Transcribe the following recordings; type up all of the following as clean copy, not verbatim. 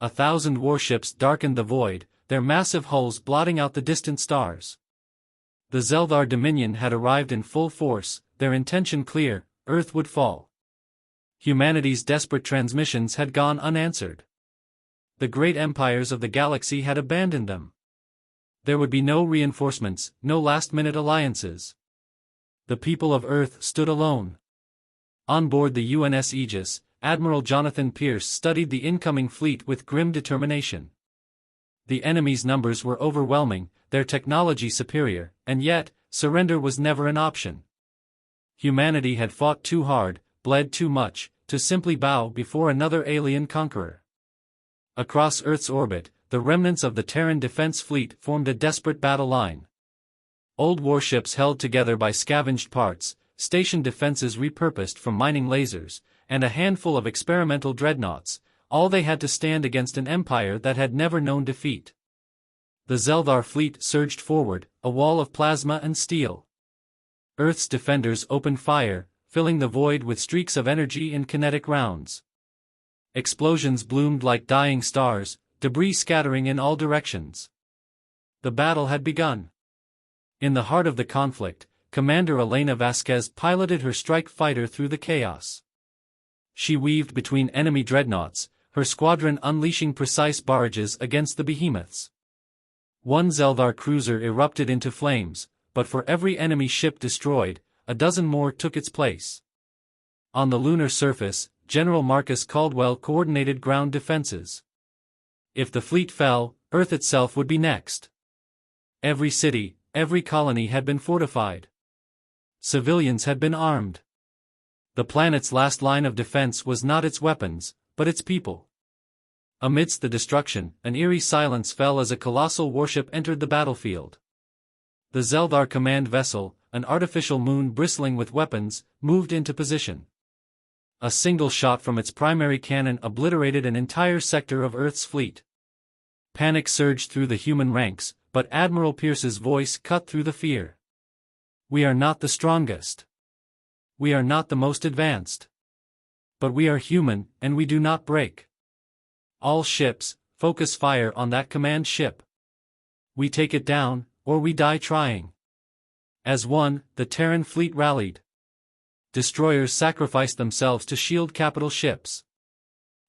1,000 warships darkened the void, their massive hulls blotting out the distant stars. The Zeldar Dominion had arrived in full force, their intention clear: Earth would fall. Humanity's desperate transmissions had gone unanswered. The great empires of the galaxy had abandoned them. There would be no reinforcements, no last-minute alliances. The people of Earth stood alone. On board the UNS Aegis, Admiral Jonathan Pierce studied the incoming fleet with grim determination. The enemy's numbers were overwhelming, their technology superior, and yet, surrender was never an option. Humanity had fought too hard, bled too much, to simply bow before another alien conqueror. Across Earth's orbit, the remnants of the Terran Defense Fleet formed a desperate battle line. Old warships held together by scavenged parts, station defenses repurposed from mining lasers, and a handful of experimental dreadnoughts, all they had to stand against an empire that had never known defeat. The Zeldar fleet surged forward, a wall of plasma and steel. Earth's defenders opened fire, filling the void with streaks of energy and kinetic rounds. Explosions bloomed like dying stars, debris scattering in all directions. The battle had begun. In the heart of the conflict, Commander Elena Vasquez piloted her strike fighter through the chaos. She weaved between enemy dreadnoughts, her squadron unleashing precise barrages against the behemoths. One Zeldar cruiser erupted into flames, but for every enemy ship destroyed, a dozen more took its place. On the lunar surface, General Marcus Caldwell coordinated ground defenses. If the fleet fell, Earth itself would be next. Every city, every colony had been fortified. Civilians had been armed. The planet's last line of defense was not its weapons, but its people. Amidst the destruction, an eerie silence fell as a colossal warship entered the battlefield. The Zeldar command vessel, an artificial moon bristling with weapons, moved into position. A single shot from its primary cannon obliterated an entire sector of Earth's fleet. Panic surged through the human ranks, but Admiral Pierce's voice cut through the fear. "We are not the strongest. We are not the most advanced. But we are human, and we do not break. All ships, focus fire on that command ship. We take it down, or we die trying." As one, the Terran fleet rallied. Destroyers sacrificed themselves to shield capital ships.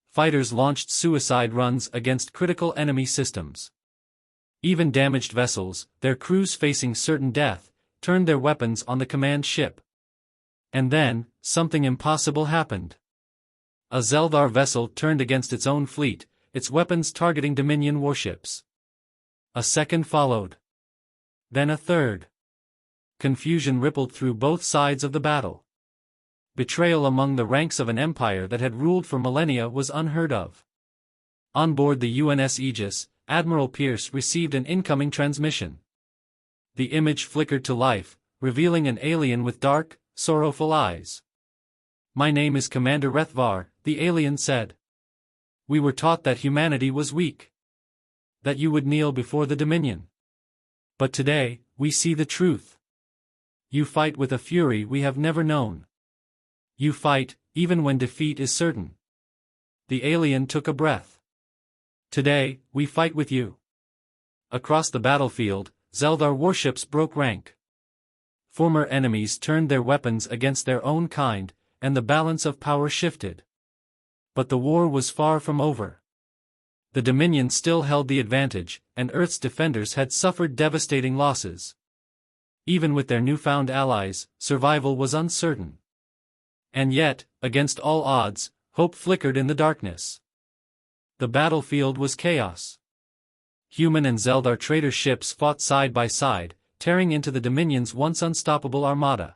Fighters launched suicide runs against critical enemy systems. Even damaged vessels, their crews facing certain death, turned their weapons on the command ship. And then, something impossible happened. A Zeldar vessel turned against its own fleet, its weapons targeting Dominion warships. A second followed. Then a third. Confusion rippled through both sides of the battle. Betrayal among the ranks of an empire that had ruled for millennia was unheard of. On board the UNS Aegis, Admiral Pierce received an incoming transmission. The image flickered to life, revealing an alien with dark, sorrowful eyes. "My name is Commander Rethvar," the alien said. "We were taught that humanity was weak. That you would kneel before the Dominion. But today, we see the truth. You fight with a fury we have never known. You fight, even when defeat is certain." The alien took a breath. "Today, we fight with you." Across the battlefield, Zeldar warships broke rank. Former enemies turned their weapons against their own kind, and the balance of power shifted. But the war was far from over. The Dominion still held the advantage, and Earth's defenders had suffered devastating losses. Even with their newfound allies, survival was uncertain. And yet, against all odds, hope flickered in the darkness. The battlefield was chaos. Human and Zeldar trader ships fought side by side, tearing into the Dominion's once unstoppable armada.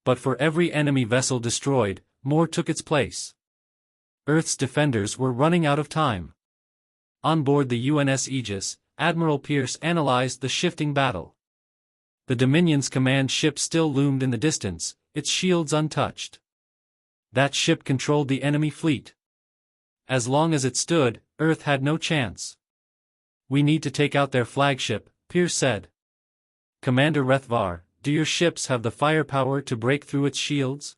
But for every enemy vessel destroyed, more took its place. Earth's defenders were running out of time. On board the UNS Aegis, Admiral Pierce analyzed the shifting battle. The Dominion's command ship still loomed in the distance, its shields untouched. That ship controlled the enemy fleet. As long as it stood, Earth had no chance. "We need to take out their flagship," Pierce said. "Commander Rethvar, do your ships have the firepower to break through its shields?"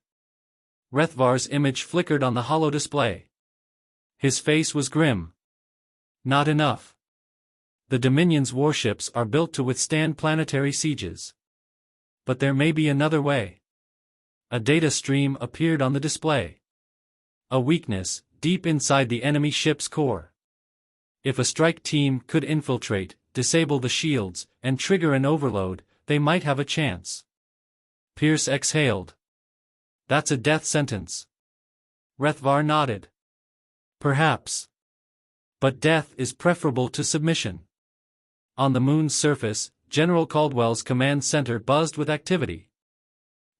Rethvar's image flickered on the holo display. His face was grim. Not enough. The Dominion's warships are built to withstand planetary sieges. But there may be another way. A data stream appeared on the display. A weakness, deep inside the enemy ship's core. If a strike team could infiltrate, disable the shields, and trigger an overload, they might have a chance. Pierce exhaled. That's a death sentence. Rethvar nodded. Perhaps. But death is preferable to submission. On the moon's surface, General Caldwell's command center buzzed with activity.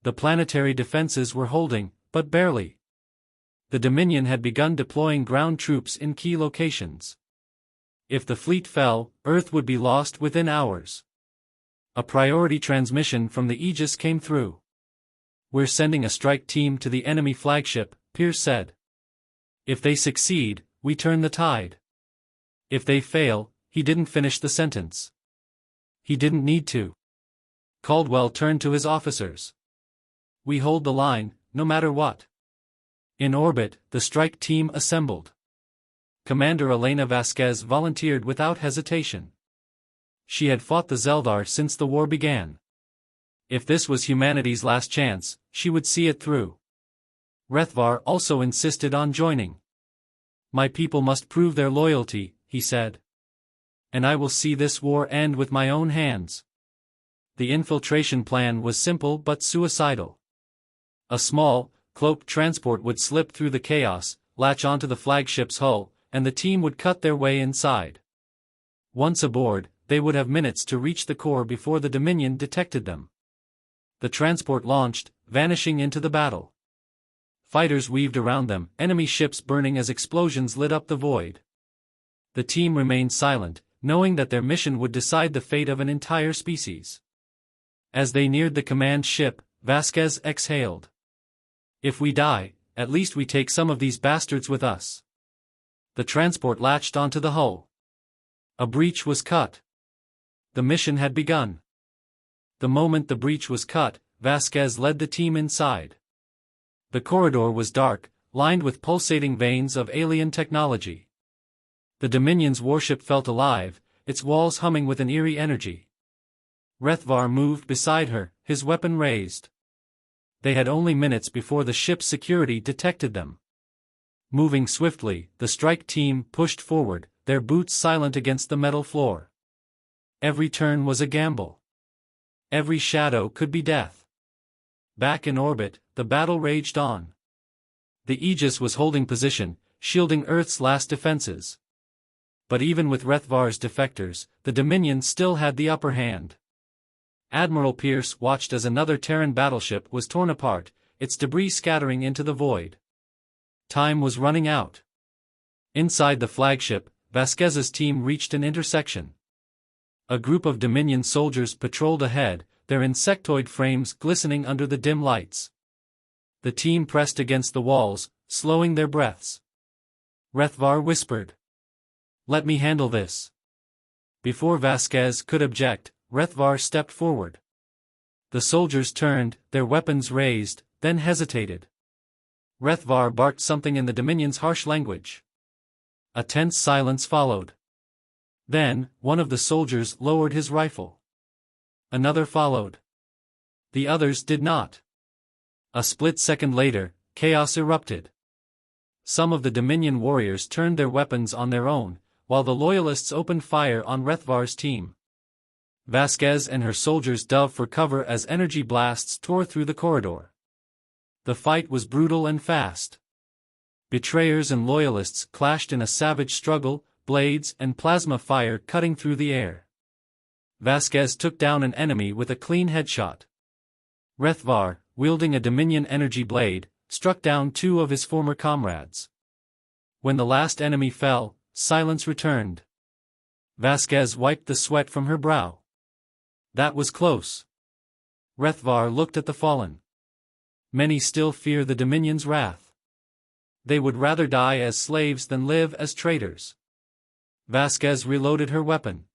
The planetary defenses were holding, but barely. The Dominion had begun deploying ground troops in key locations. If the fleet fell, Earth would be lost within hours. A priority transmission from the Aegis came through. "We're sending a strike team to the enemy flagship," Pierce said. "If they succeed, we turn the tide. If they fail," he didn't finish the sentence. He didn't need to. Caldwell turned to his officers. "We hold the line, no matter what." In orbit, the strike team assembled. Commander Elena Vasquez volunteered without hesitation. She had fought the Zeldar since the war began. If this was humanity's last chance, she would see it through. Rethvar also insisted on joining. "My people must prove their loyalty," he said. "And I will see this war end with my own hands." The infiltration plan was simple but suicidal. A small, cloaked transport would slip through the chaos, latch onto the flagship's hull, and the team would cut their way inside. Once aboard, they would have minutes to reach the core before the Dominion detected them. The transport launched, vanishing into the battle. Fighters weaved around them, enemy ships burning as explosions lit up the void. The team remained silent, knowing that their mission would decide the fate of an entire species. As they neared the command ship, Vasquez exhaled. "If we die, at least we take some of these bastards with us." The transport latched onto the hull. A breach was cut. The mission had begun. The moment the breach was cut, Vasquez led the team inside. The corridor was dark, lined with pulsating veins of alien technology. The Dominion's warship felt alive, its walls humming with an eerie energy. Rethvar moved beside her, his weapon raised. They had only minutes before the ship's security detected them. Moving swiftly, the strike team pushed forward, their boots silent against the metal floor. Every turn was a gamble. Every shadow could be death. Back in orbit, the battle raged on. The Aegis was holding position, shielding Earth's last defenses. But even with Rethvar's defectors, the Dominion still had the upper hand. Admiral Pierce watched as another Terran battleship was torn apart, its debris scattering into the void. Time was running out. Inside the flagship, Vasquez's team reached an intersection. A group of Dominion soldiers patrolled ahead, their insectoid frames glistening under the dim lights. The team pressed against the walls, slowing their breaths. Rethvar whispered, "Let me handle this." Before Vasquez could object, Rethvar stepped forward. The soldiers turned, their weapons raised, then hesitated. Rethvar barked something in the Dominion's harsh language. A tense silence followed. Then, one of the soldiers lowered his rifle. Another followed. The others did not. A split second later, chaos erupted. Some of the Dominion warriors turned their weapons on their own, while the Loyalists opened fire on Rethvar's team. Vasquez and her soldiers dove for cover as energy blasts tore through the corridor. The fight was brutal and fast. Betrayers and Loyalists clashed in a savage struggle, blades and plasma fire cutting through the air. Vasquez took down an enemy with a clean headshot. Rethvar, wielding a Dominion energy blade, struck down two of his former comrades. When the last enemy fell, silence returned. Vasquez wiped the sweat from her brow. That was close. Rethvar looked at the fallen. Many still fear the Dominion's wrath. They would rather die as slaves than live as traitors. Vasquez reloaded her weapon.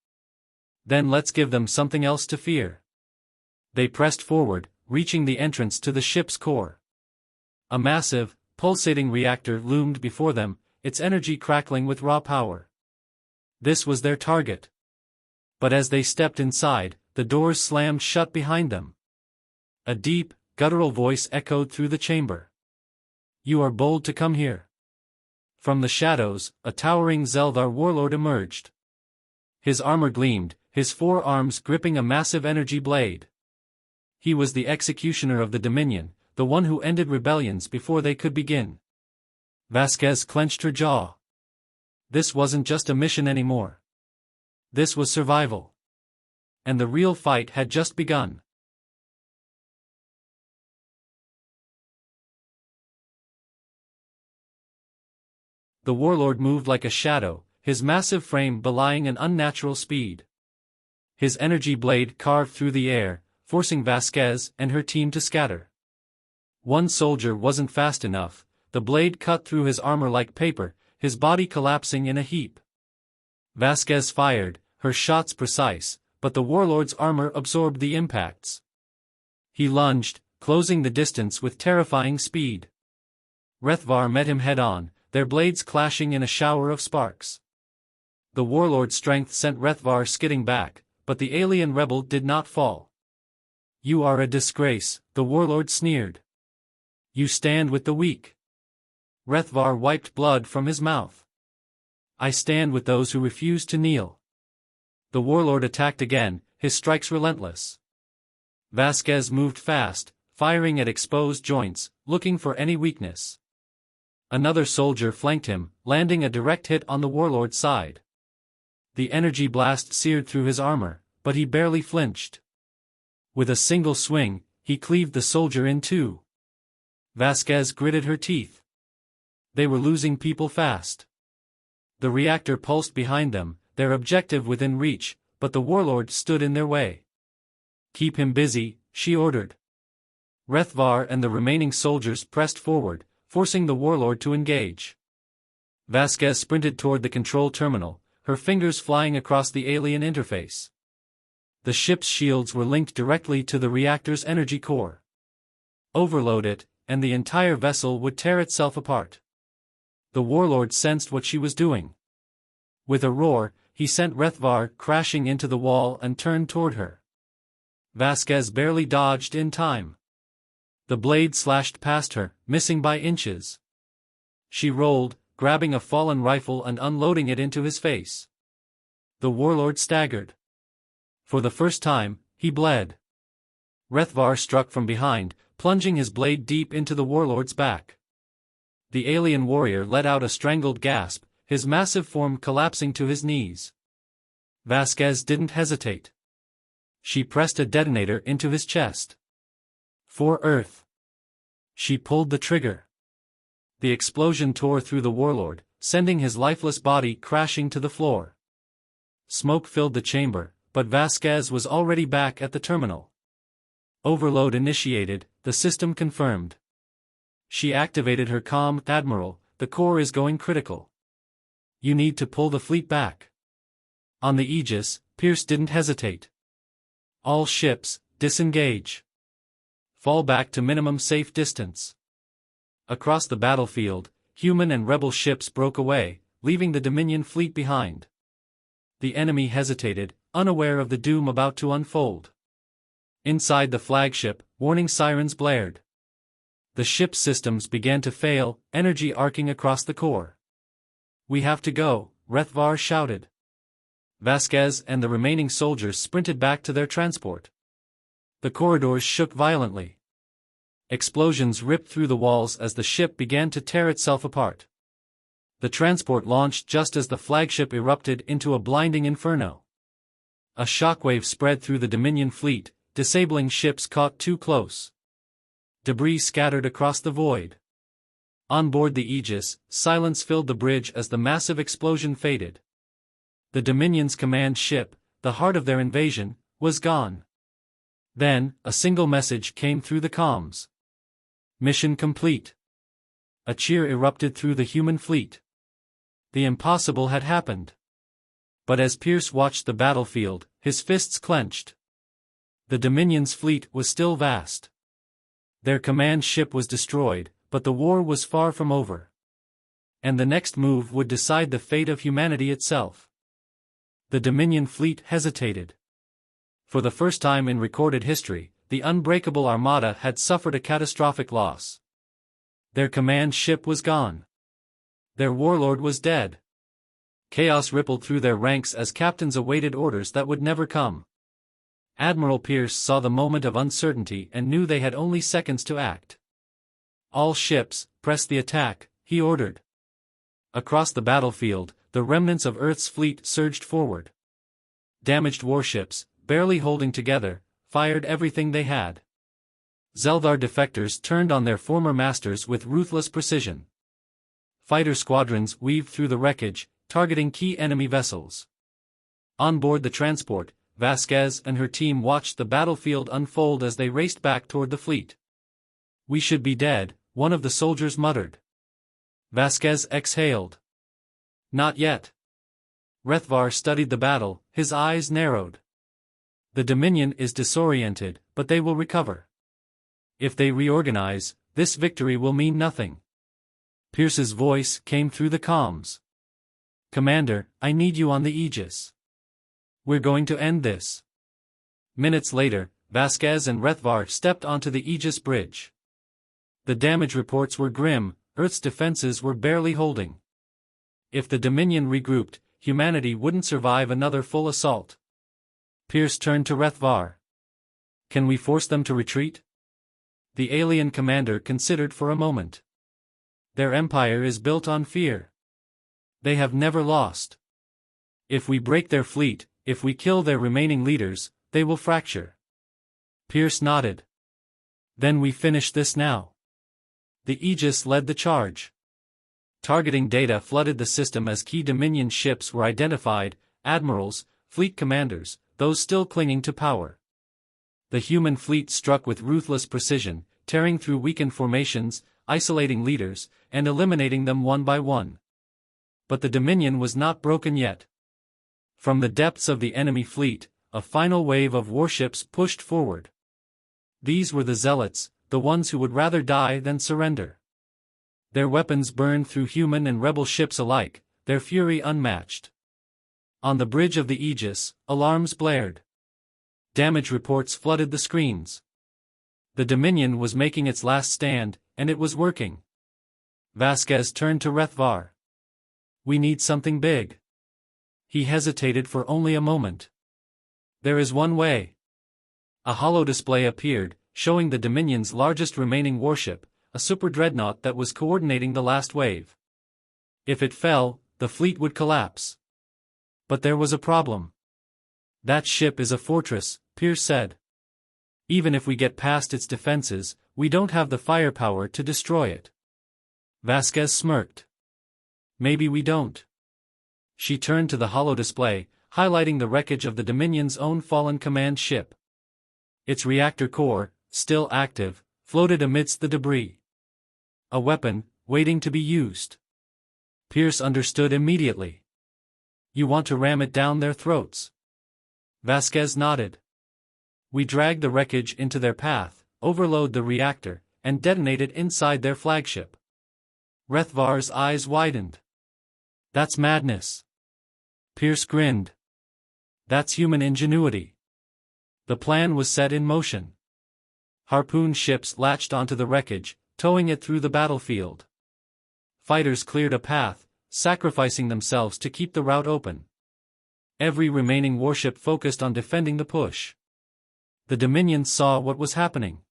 Then let's give them something else to fear. They pressed forward, reaching the entrance to the ship's core. A massive, pulsating reactor loomed before them, its energy crackling with raw power. This was their target. But as they stepped inside, the doors slammed shut behind them. A deep, guttural voice echoed through the chamber. "You are bold to come here." From the shadows, a towering Zelvar warlord emerged. His armor gleamed, his forearms gripping a massive energy blade. He was the executioner of the Dominion, the one who ended rebellions before they could begin. Vasquez clenched her jaw. This wasn't just a mission anymore. This was survival. And the real fight had just begun. The warlord moved like a shadow, his massive frame belying an unnatural speed. His energy blade carved through the air, forcing Vasquez and her team to scatter. One soldier wasn't fast enough, the blade cut through his armor like paper, his body collapsing in a heap. Vasquez fired, her shots precise, but the warlord's armor absorbed the impacts. He lunged, closing the distance with terrifying speed. Rethvar met him head-on, their blades clashing in a shower of sparks. The warlord's strength sent Rethvar skidding back, but the alien rebel did not fall. "You are a disgrace," the warlord sneered. "You stand with the weak." Rethvar wiped blood from his mouth. "I stand with those who refuse to kneel." The warlord attacked again, his strikes relentless. Vasquez moved fast, firing at exposed joints, looking for any weakness. Another soldier flanked him, landing a direct hit on the warlord's side. The energy blast seared through his armor, but he barely flinched. With a single swing, he cleaved the soldier in two. Vasquez gritted her teeth. They were losing people fast. The reactor pulsed behind them, their objective within reach, but the warlord stood in their way. "Keep him busy," she ordered. Rethvar and the remaining soldiers pressed forward, forcing the warlord to engage. Vasquez sprinted toward the control terminal, her fingers flying across the alien interface. The ship's shields were linked directly to the reactor's energy core. Overload it, and the entire vessel would tear itself apart. The warlord sensed what she was doing. With a roar, he sent Rethvar crashing into the wall and turned toward her. Vasquez barely dodged in time. The blade slashed past her, missing by inches. She rolled, grabbing a fallen rifle and unloading it into his face. The warlord staggered. For the first time, he bled. Rethvar struck from behind, plunging his blade deep into the warlord's back. The alien warrior let out a strangled gasp, his massive form collapsing to his knees. Vasquez didn't hesitate. She pressed a detonator into his chest. For Earth. She pulled the trigger. The explosion tore through the warlord, sending his lifeless body crashing to the floor. Smoke filled the chamber, but Vasquez was already back at the terminal. Overload initiated, the system confirmed. She activated her comm. "Admiral, the core is going critical. You need to pull the fleet back." On the Aegis, Pierce didn't hesitate. "All ships, disengage. Fall back to minimum safe distance." Across the battlefield, human and rebel ships broke away, leaving the Dominion fleet behind. The enemy hesitated, unaware of the doom about to unfold. Inside the flagship, warning sirens blared. The ship's systems began to fail, energy arcing across the core. "We have to go," Rethvar shouted. Vasquez and the remaining soldiers sprinted back to their transport. The corridors shook violently. Explosions ripped through the walls as the ship began to tear itself apart. The transport launched just as the flagship erupted into a blinding inferno. A shockwave spread through the Dominion fleet, disabling ships caught too close. Debris scattered across the void. On board the Aegis, silence filled the bridge as the massive explosion faded. The Dominion's command ship, the heart of their invasion, was gone. Then, a single message came through the comms. "Mission complete." A cheer erupted through the human fleet. The impossible had happened. But as Pierce watched the battlefield, his fists clenched. The Dominion's fleet was still vast. Their command ship was destroyed, but the war was far from over. And the next move would decide the fate of humanity itself. The Dominion fleet hesitated. For the first time in recorded history, the unbreakable armada had suffered a catastrophic loss. Their command ship was gone. Their warlord was dead. Chaos rippled through their ranks as captains awaited orders that would never come. Admiral Pierce saw the moment of uncertainty and knew they had only seconds to act. "All ships, press the attack," he ordered. Across the battlefield, the remnants of Earth's fleet surged forward. Damaged warships, barely holding together, fired everything they had. Zelvar defectors turned on their former masters with ruthless precision. Fighter squadrons weaved through the wreckage, targeting key enemy vessels. On board the transport, Vasquez and her team watched the battlefield unfold as they raced back toward the fleet. "We should be dead," one of the soldiers muttered. Vasquez exhaled. "Not yet." Rethvar studied the battle, his eyes narrowed. "The Dominion is disoriented, but they will recover. If they reorganize, this victory will mean nothing." Pierce's voice came through the comms. "Commander, I need you on the Aegis. We're going to end this." Minutes later, Vasquez and Rethvar stepped onto the Aegis bridge. The damage reports were grim, Earth's defenses were barely holding. If the Dominion regrouped, humanity wouldn't survive another full assault. Pierce turned to Rethvar. "Can we force them to retreat?" The alien commander considered for a moment. "Their empire is built on fear. They have never lost. If we break their fleet, if we kill their remaining leaders, they will fracture." Pierce nodded. "Then we finish this now." The Aegis led the charge. Targeting data flooded the system as key Dominion ships were identified, admirals, fleet commanders, those still clinging to power. The human fleet struck with ruthless precision, tearing through weakened formations, isolating leaders, and eliminating them one by one. But the Dominion was not broken yet. From the depths of the enemy fleet, a final wave of warships pushed forward. These were the Zealots, the ones who would rather die than surrender. Their weapons burned through human and rebel ships alike, their fury unmatched. On the bridge of the Aegis, alarms blared. Damage reports flooded the screens. The Dominion was making its last stand, and it was working. Vasquez turned to Rethvar. "We need something big." He hesitated for only a moment. "There is one way." A holodisplay appeared, showing the Dominion's largest remaining warship, a super-dreadnought that was coordinating the last wave. If it fell, the fleet would collapse. But there was a problem. "That ship is a fortress," Pierce said. "Even if we get past its defenses, we don't have the firepower to destroy it." Vasquez smirked. "Maybe we don't." She turned to the holodisplay, highlighting the wreckage of the Dominion's own fallen command ship. Its reactor core, still active, floated amidst the debris. A weapon, waiting to be used. Pierce understood immediately. "You want to ram it down their throats?" Vasquez nodded. "We drag the wreckage into their path, overload the reactor, and detonate it inside their flagship." Rethvar's eyes widened. "That's madness." Pierce grinned. "That's human ingenuity." The plan was set in motion. Harpoon ships latched onto the wreckage, towing it through the battlefield. Fighters cleared a path, sacrificing themselves to keep the route open. Every remaining warship focused on defending the push. The Dominion saw what was happening.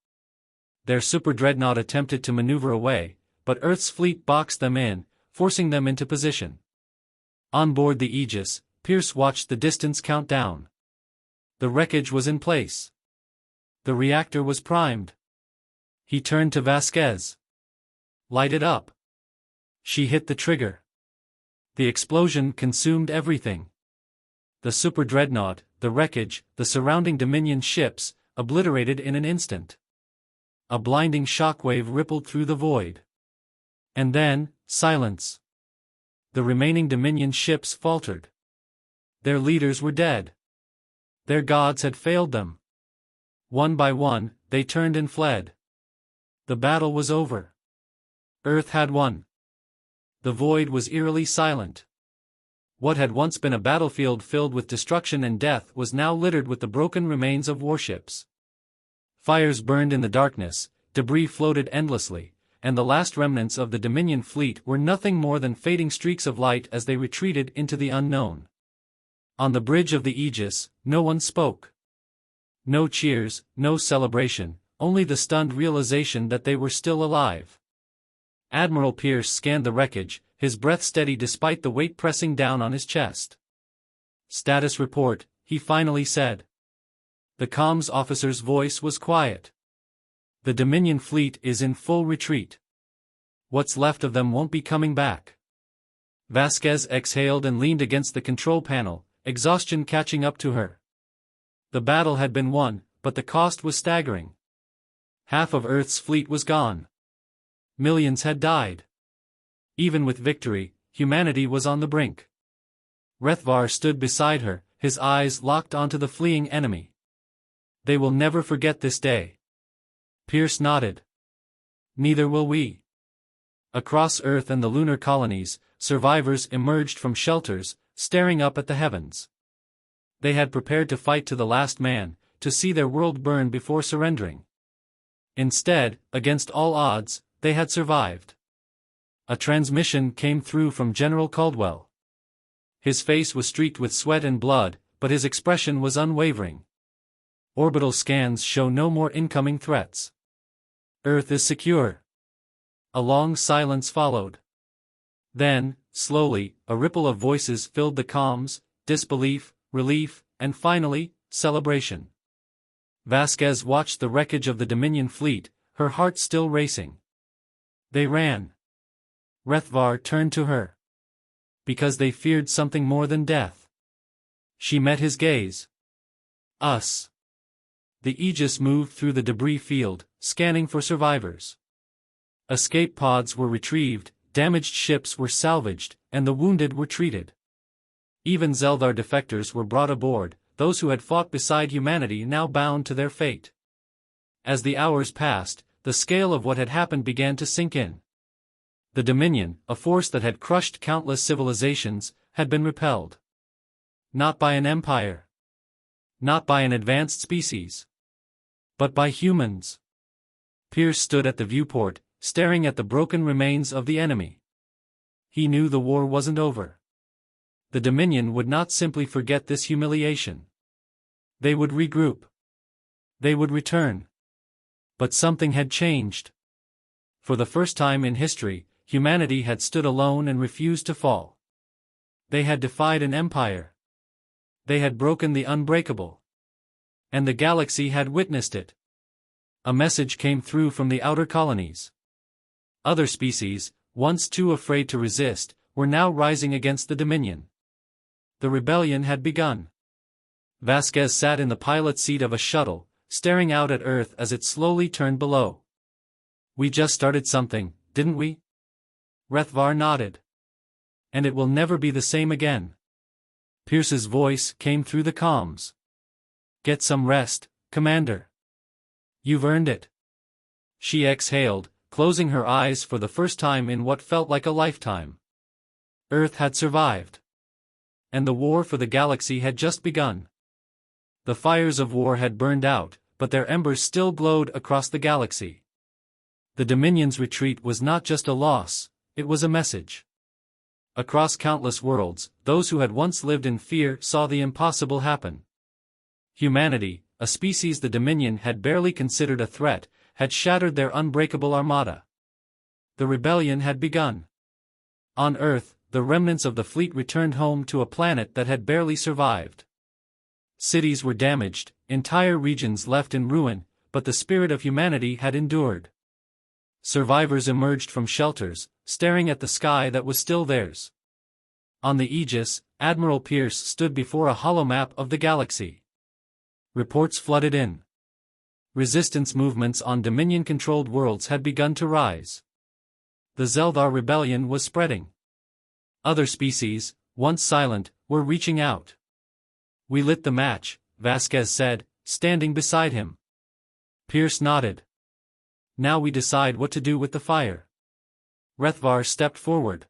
Their super-dreadnought attempted to maneuver away, but Earth's fleet boxed them in, forcing them into position. On board the Aegis, Pierce watched the distance count down. The wreckage was in place. The reactor was primed. He turned to Vasquez. "Light it up." She hit the trigger. The explosion consumed everything. The super-dreadnought, the wreckage, the surrounding Dominion ships, obliterated in an instant. A blinding shockwave rippled through the void. And then, silence. The remaining Dominion ships faltered. Their leaders were dead. Their gods had failed them. One by one, they turned and fled. The battle was over. Earth had won. The void was eerily silent. What had once been a battlefield filled with destruction and death was now littered with the broken remains of warships. Fires burned in the darkness, debris floated endlessly, and the last remnants of the Dominion fleet were nothing more than fading streaks of light as they retreated into the unknown. On the bridge of the Aegis, no one spoke. No cheers, no celebration, only the stunned realization that they were still alive. Admiral Pierce scanned the wreckage, his breath steady despite the weight pressing down on his chest. "Status report," he finally said. The comms officer's voice was quiet. "The Dominion fleet is in full retreat. What's left of them won't be coming back." Vasquez exhaled and leaned against the control panel, exhaustion catching up to her. The battle had been won, but the cost was staggering. Half of Earth's fleet was gone. Millions had died. Even with victory, humanity was on the brink. Rethvar stood beside her, his eyes locked onto the fleeing enemy. "They will never forget this day." Pierce nodded. "Neither will we." Across Earth and the lunar colonies, survivors emerged from shelters, staring up at the heavens. They had prepared to fight to the last man, to see their world burn before surrendering. Instead, against all odds, they had survived. A transmission came through from General Caldwell. His face was streaked with sweat and blood, but his expression was unwavering. "Orbital scans show no more incoming threats. Earth is secure." A long silence followed. Then, slowly, a ripple of voices filled the comms: disbelief, relief, and finally, celebration. Vasquez watched the wreckage of the Dominion fleet, her heart still racing. They ran. Rethvar turned to her. Because they feared something more than death. She met his gaze. "Us." The Aegis moved through the debris field, scanning for survivors. Escape pods were retrieved, damaged ships were salvaged, and the wounded were treated. Even Zeldar defectors were brought aboard, those who had fought beside humanity now bound to their fate. As the hours passed, the scale of what had happened began to sink in. The Dominion, a force that had crushed countless civilizations, had been repelled. Not by an empire. Not by an advanced species. But by humans. Pierce stood at the viewport, staring at the broken remains of the enemy. He knew the war wasn't over. The Dominion would not simply forget this humiliation. They would regroup. They would return. But something had changed. For the first time in history, humanity had stood alone and refused to fall. They had defied an empire. They had broken the unbreakable. And the galaxy had witnessed it. A message came through from the outer colonies. Other species, once too afraid to resist, were now rising against the Dominion. The rebellion had begun. Vasquez sat in the pilot's seat of a shuttle, staring out at Earth as it slowly turned below. "We just started something, didn't we?" Rethvar nodded. "And it will never be the same again." Pierce's voice came through the comms. "Get some rest, Commander. You've earned it." She exhaled, closing her eyes for the first time in what felt like a lifetime. Earth had survived. And the war for the galaxy had just begun. The fires of war had burned out, but their embers still glowed across the galaxy. The Dominion's retreat was not just a loss, it was a message. Across countless worlds, those who had once lived in fear saw the impossible happen. Humanity, a species the Dominion had barely considered a threat, had shattered their unbreakable armada. The rebellion had begun. On Earth, the remnants of the fleet returned home to a planet that had barely survived. Cities were damaged, entire regions left in ruin, but the spirit of humanity had endured. Survivors emerged from shelters, staring at the sky that was still theirs. On the Aegis, Admiral Pierce stood before a hollow map of the galaxy. Reports flooded in. Resistance movements on Dominion-controlled worlds had begun to rise. The Zeldar rebellion was spreading. Other species, once silent, were reaching out. "We lit the match," Vasquez said, standing beside him. Pierce nodded. "Now we decide what to do with the fire." Rethvar stepped forward.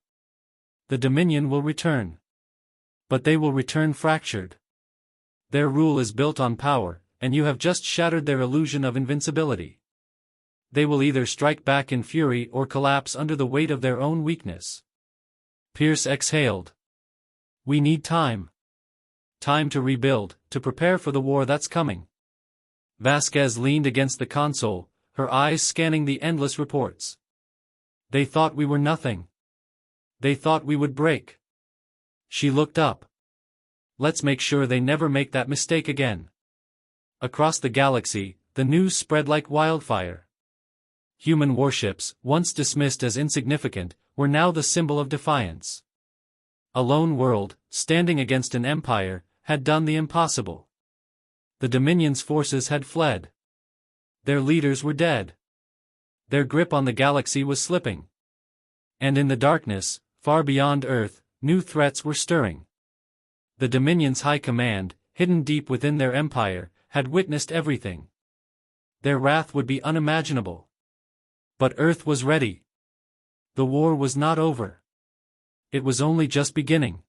"The Dominion will return. But they will return fractured. Their rule is built on power, and you have just shattered their illusion of invincibility. They will either strike back in fury or collapse under the weight of their own weakness. Pierce exhaled. We need time. Time to rebuild, to prepare for the war that's coming. Vasquez leaned against the console, her eyes scanning the endless reports. They thought we were nothing. They thought we would break. She looked up. Let's make sure they never make that mistake again. Across the galaxy, the news spread like wildfire. Human warships, once dismissed as insignificant, were now the symbol of defiance. A lone world, standing against an empire, had done the impossible. The Dominion's forces had fled. Their leaders were dead. Their grip on the galaxy was slipping. And in the darkness, far beyond Earth, new threats were stirring. The Dominion's high command, hidden deep within their empire, had witnessed everything. Their wrath would be unimaginable. But Earth was ready. The war was not over. It was only just beginning.